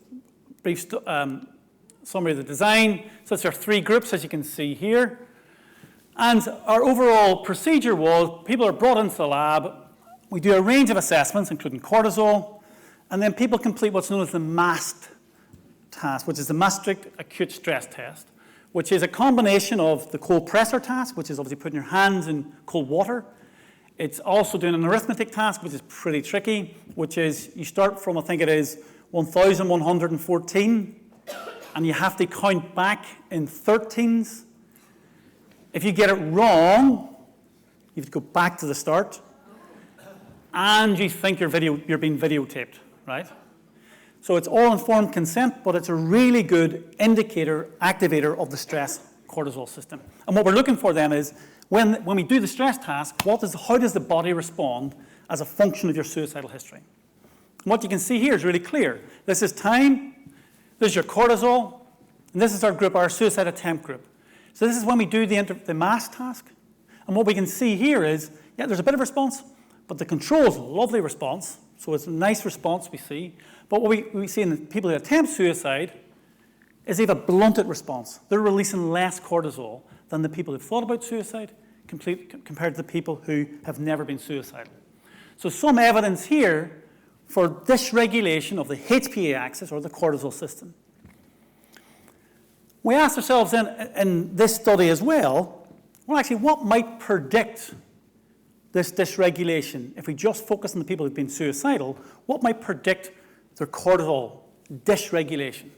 brief summary of the design. So it's our 3 groups, as you can see here. And our overall procedure was people are brought into the lab. We do a range of assessments, including cortisol. And then people complete what's known as the MAST task, which is the Maastricht Acute Stress Test, which is a combination of the cold pressor task, which is obviously putting your hands in cold water. It's also doing an arithmetic task, which is pretty tricky, which is you start from, I think it is, 1,114, and you have to count back in 13s. If you get it wrong, you have to go back to the start, and you think you're being videotaped, right? So it's all informed consent, but it's a really good indicator, activator of the stress cortisol system. And what we're looking for then is, when we do the stress task, how does the body respond as a function of your suicidal history? And what you can see here is really clear. This is time, this is your cortisol, and this is our group, our suicide attempt group. So this is when we do the MAST task. And what we can see here is, yeah, there's a bit of response, but the control is a lovely response. So it's a nice response we see. But what we see in the people who attempt suicide is they have a blunted response. They're releasing less cortisol than the people who've thought about suicide compared to the people who have never been suicidal. So some evidence here for dysregulation of the HPA axis, or the cortisol system. We asked ourselves in this study as well, actually, what might predict this dysregulation, if we just focus on the people who've been suicidal, what might predict their cortisol dysregulation?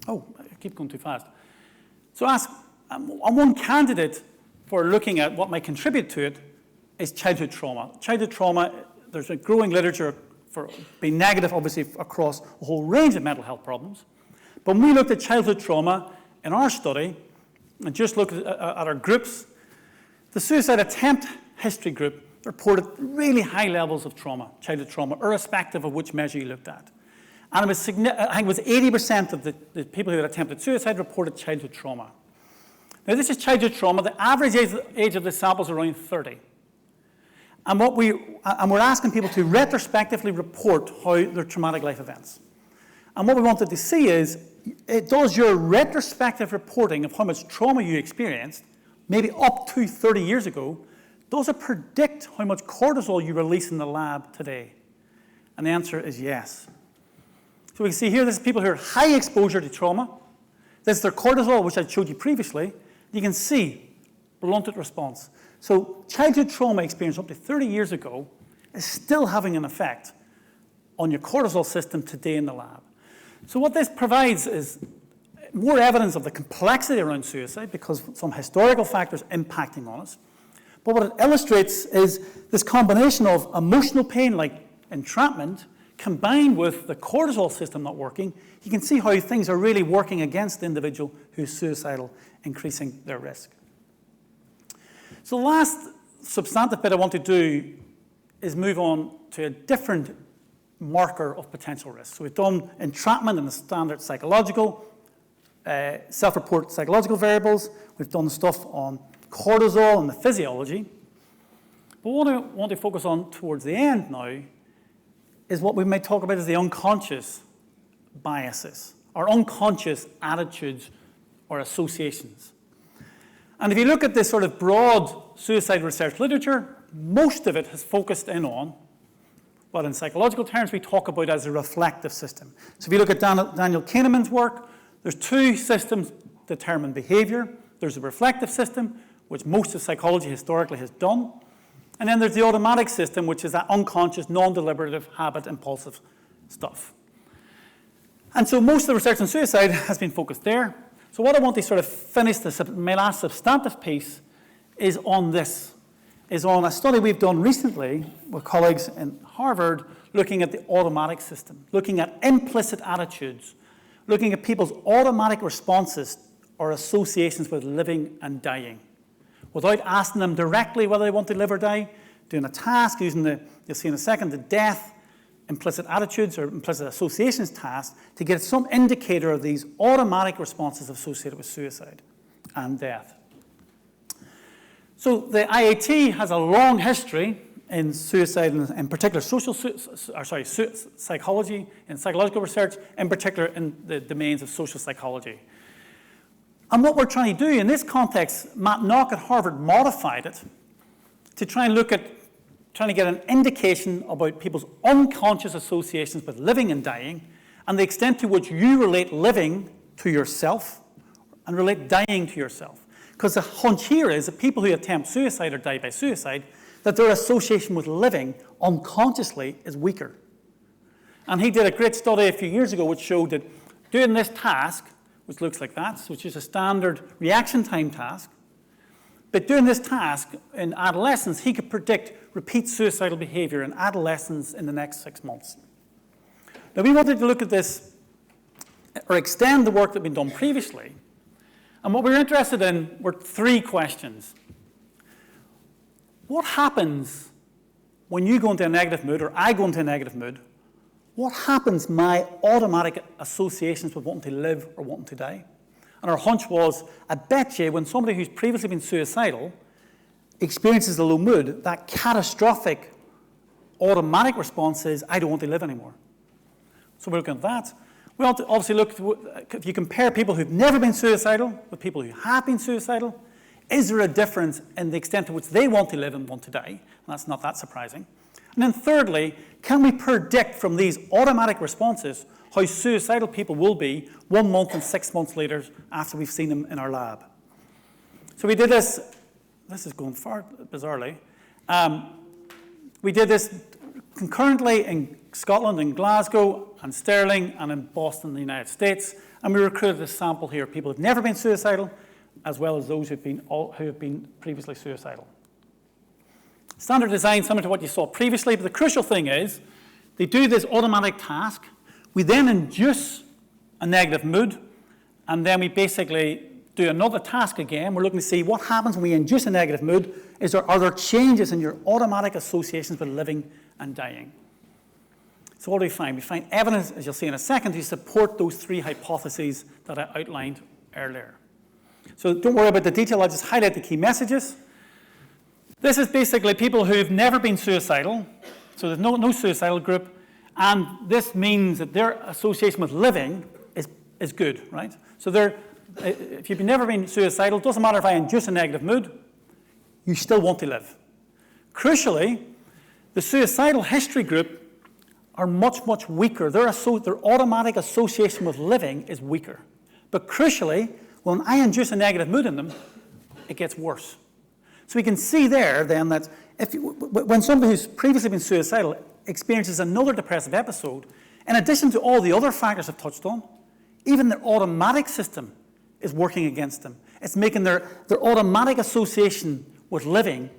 Oh, I keep going too fast. So on one candidate for looking at what might contribute to it is childhood trauma. Childhood trauma, there's a growing literature for being negative, obviously, across a whole range of mental health problems. But when we looked at childhood trauma in our study, and just looked at our groups, the suicide attempt history group reported really high levels of trauma, childhood trauma, irrespective of which measure you looked at. And it was I think it was 80% of the people who had attempted suicide reported childhood trauma. Now, this is childhood trauma. The average age of the sample is around 30. And we're asking people to retrospectively report how their traumatic life events. And what we wanted to see is, does your retrospective reporting of how much trauma you experienced, maybe up to 30 years ago, does it predict how much cortisol you release in the lab today? And the answer is yes. So we can see here, this is people who are high exposure to trauma. This is their cortisol, which I showed you previously. You can see blunted response. So childhood trauma experience up to 30 years ago is still having an effect on your cortisol system today in the lab. So what this provides is more evidence of the complexity around suicide because some historical factors impacting on us. But what it illustrates is this combination of emotional pain like entrapment combined with the cortisol system not working. You can see how things are really working against the individual who's suicidal, increasing their risk. So the last substantive bit I want to do is move on to a different marker of potential risk. So we've done entrapment and the standard psychological, self-report psychological variables. We've done stuff on cortisol and the physiology. But what I want to focus on towards the end now is what we might talk about as the unconscious biases, or unconscious attitudes or associations. And if you look at this sort of broad suicide research literature, most of it has focused in on what in psychological terms we talk about as a reflective system. So if you look at Daniel Kahneman's work, there's two systems determine behavior. There's the reflective system, which most of psychology historically has done. And then there's the automatic system, which is that unconscious, non-deliberative, habit, impulsive stuff. And so most of the research on suicide has been focused there. So what I want to sort of finish my last substantive piece is on this, is on a study we've done recently with colleagues in Harvard looking at the automatic system, looking at implicit attitudes, looking at people's automatic responses or associations with living and dying, without asking them directly whether they want to live or die, doing a task using you'll see in a second, the death implicit attitudes or implicit associations task to get some indicator of these automatic responses associated with suicide and death. So the IAT has a long history in suicide, and in particular psychology and psychological research, in particular in the domains of social psychology. And what we're trying to do in this context, Matt Nock at Harvard modified it to try and look at trying to get an indication about people's unconscious associations with living and dying and the extent to which you relate living to yourself and relate dying to yourself. Because the hunch here is that people who attempt suicide or die by suicide, that their association with living unconsciously is weaker. And he did a great study a few years ago which showed that doing this task, which looks like that, which is a standard reaction time task, but doing this task in adolescents, he could predict repeat suicidal behavior in adolescents in the next 6 months. Now, we wanted to look at this or extend the work that had been done previously. And what we were interested in were 3 questions. What happens when you go into a negative mood, or I go into a negative mood? What happens to my automatic associations with wanting to live or wanting to die? And our hunch was, I bet you when somebody who's previously been suicidal experiences a low mood, that catastrophic automatic response is, I don't want to live anymore. So we're looking at that. We obviously look, if you compare people who've never been suicidal with people who have been suicidal, is there a difference in the extent to which they want to live and want to die? And that's not that surprising. And then thirdly, can we predict from these automatic responses how suicidal people will be 1 month and 6 months later after we've seen them in our lab? So we did this is going far bizarrely, We did this concurrently in Scotland, in Glasgow, and Stirling, and in Boston, in the United States. And we recruited a sample here of people who have never been suicidal, as well as those who have been previously suicidal. Standard design, similar to what you saw previously, but the crucial thing is they do this automatic task. We then induce a negative mood, and then we basically do another task again. We're looking to see what happens when we induce a negative mood. Are there changes in your automatic associations with living and dying? So what do we find? We find evidence, as you'll see in a second, to support those three hypotheses that I outlined earlier. So don't worry about the detail, I'll just highlight the key messages. This is basically people who've never been suicidal, so there's no suicidal group, and this means that their association with living is good, right? So if you've never been suicidal, it doesn't matter if I induce a negative mood, you still want to live. Crucially, the suicidal history group are much, much weaker. Their automatic association with living is weaker. But crucially, when I induce a negative mood in them, it gets worse. So we can see there then that when somebody who's previously been suicidal experiences another depressive episode, in addition to all the other factors I've touched on, even their automatic system is working against them. It's making their automatic association with living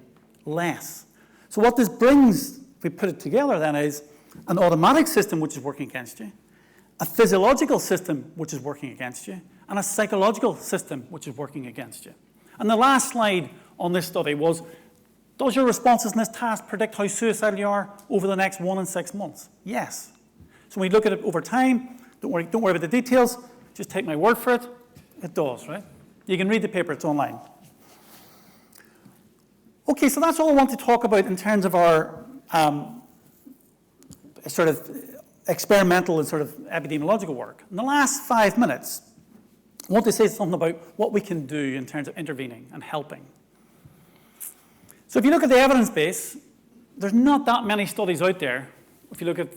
less. So what this brings, if we put it together then, is an automatic system which is working against you, a physiological system which is working against you, and a psychological system which is working against you. And the last slide on this study was, does your responses in this task predict how suicidal you are over the next 1 and 6 months? Yes. So when we look at it over time, don't worry about the details, just take my word for it, it does, right? You can read the paper, it's online. Okay, so that's all I want to talk about in terms of our sort of experimental and sort of epidemiological work. In the last 5 minutes, I want to say something about what we can do in terms of intervening and helping. So if you look at the evidence base, there's not that many studies out there if you look at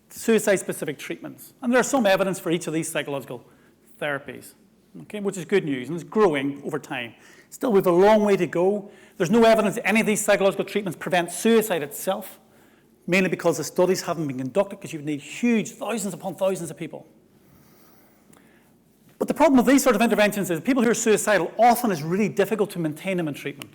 suicide-specific treatments. And there's some evidence for each of these psychological therapies, okay, which is good news, and it's growing over time. Still, we have a long way to go. There's no evidence that any of these psychological treatments prevent suicide itself, mainly because the studies haven't been conducted, because you would need huge, thousands upon thousands of people. But the problem with these sort of interventions is people who are suicidal, often it's really difficult to maintain them in treatment.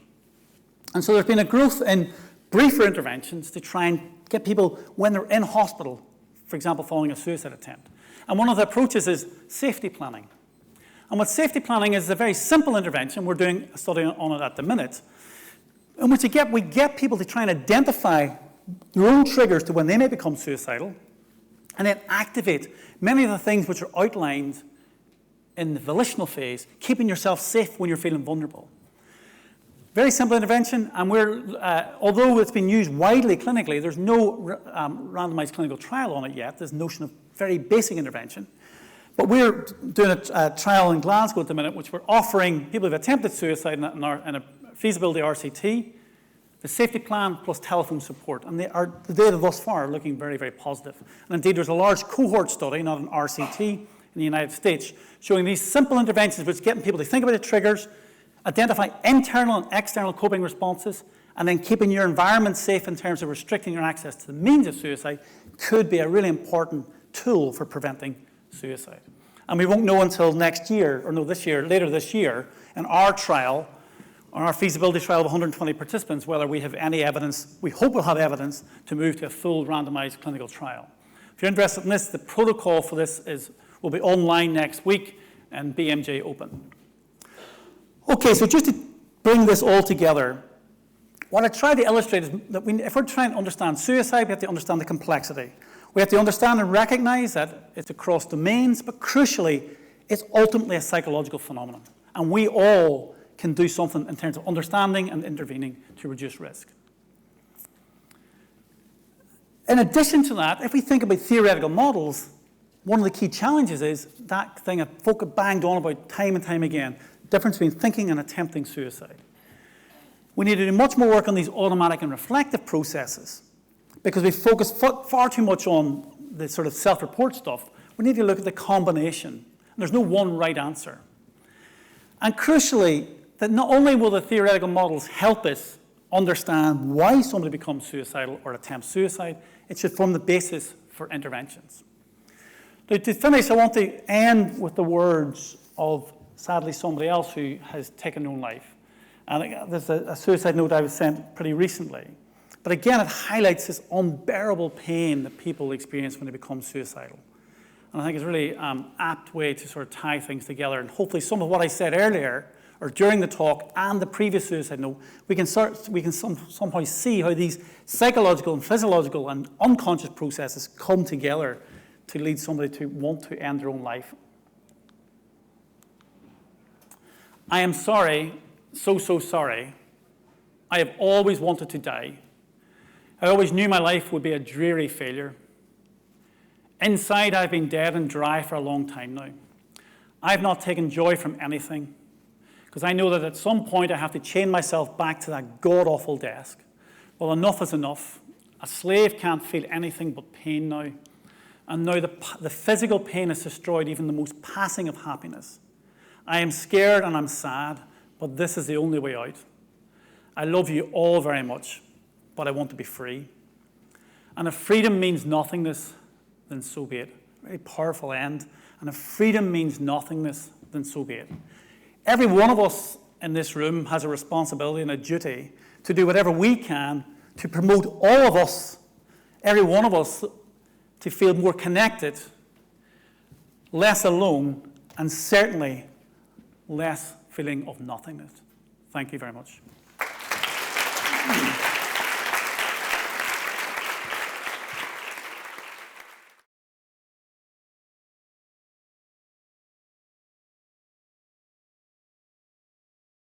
And so there's been a growth in briefer interventions to try and get people, when they're in hospital, for example, following a suicide attempt. And one of the approaches is safety planning. And what safety planning is a very simple intervention. We're doing a study on it at the minute, in which we get people to try and identify their own triggers to when they may become suicidal, and then activate many of the things which are outlined in the volitional phase, keeping yourself safe when you're feeling vulnerable. Very simple intervention, and although it's been used widely clinically, there's no randomized clinical trial on it yet. There's a notion of very basic intervention. But we're doing a trial in Glasgow at the minute, which we're offering people who've attempted suicide in a feasibility RCT, the safety plan plus telephone support. And the data thus far are looking very, very positive. And indeed, there's a large cohort study, not an RCT, in the United States, showing these simple interventions which getting people to think about the triggers, identify internal and external coping responses, and then keeping your environment safe in terms of restricting your access to the means of suicide could be a really important tool for preventing suicide. And we won't know until next year, or no, later this year, in our trial, on our feasibility trial of 120 participants, whether we have any evidence, we hope we'll have evidence to move to a full randomized clinical trial. If you're interested in this, the protocol for this will be online next week and BMJ Open. Okay, so just to bring this all together, what I try to illustrate is that if we're trying to understand suicide, we have to understand the complexity. We have to understand and recognize that it's across domains, but crucially, it's ultimately a psychological phenomenon. And we all can do something in terms of understanding and intervening to reduce risk. In addition to that, if we think about theoretical models, one of the key challenges is that thing that folk banged on about time and time again, the difference between thinking and attempting suicide. We need to do much more work on these automatic and reflective processes, because we focus far too much on the sort of self-report stuff. We need to look at the combination. And there's no one right answer. And crucially, that not only will the theoretical models help us understand why somebody becomes suicidal or attempts suicide. It should form the basis for interventions. Now, to finish, I want to end with the words of, sadly, somebody else who has taken their own life. And there's a suicide note I was sent pretty recently. But again, it highlights this unbearable pain that people experience when they become suicidal. And I think it's a really apt way to sort of tie things together. And hopefully some of what I said earlier, or during the talk and the previous suicide note, we can somehow see how these psychological and physiological and unconscious processes come together to lead somebody to want to end their own life. I am sorry, so sorry. I have always wanted to die. I always knew my life would be a dreary failure. Inside, I've been dead and dry for a long time now. I've not taken joy from anything, because I know that at some point I have to chain myself back to that god-awful desk. Well, enough is enough. A slave can't feel anything but pain now. And now the physical pain has destroyed even the most passing of happiness. I am scared and I'm sad, but this is the only way out. I love you all very much, but I want to be free. And if freedom means nothingness, then so be it. Very powerful end. And if freedom means nothingness, then so be it. Every one of us in this room has a responsibility and a duty to do whatever we can to promote all of us, every one of us, to feel more connected, less alone, and certainly less feeling of nothingness. Thank you very much.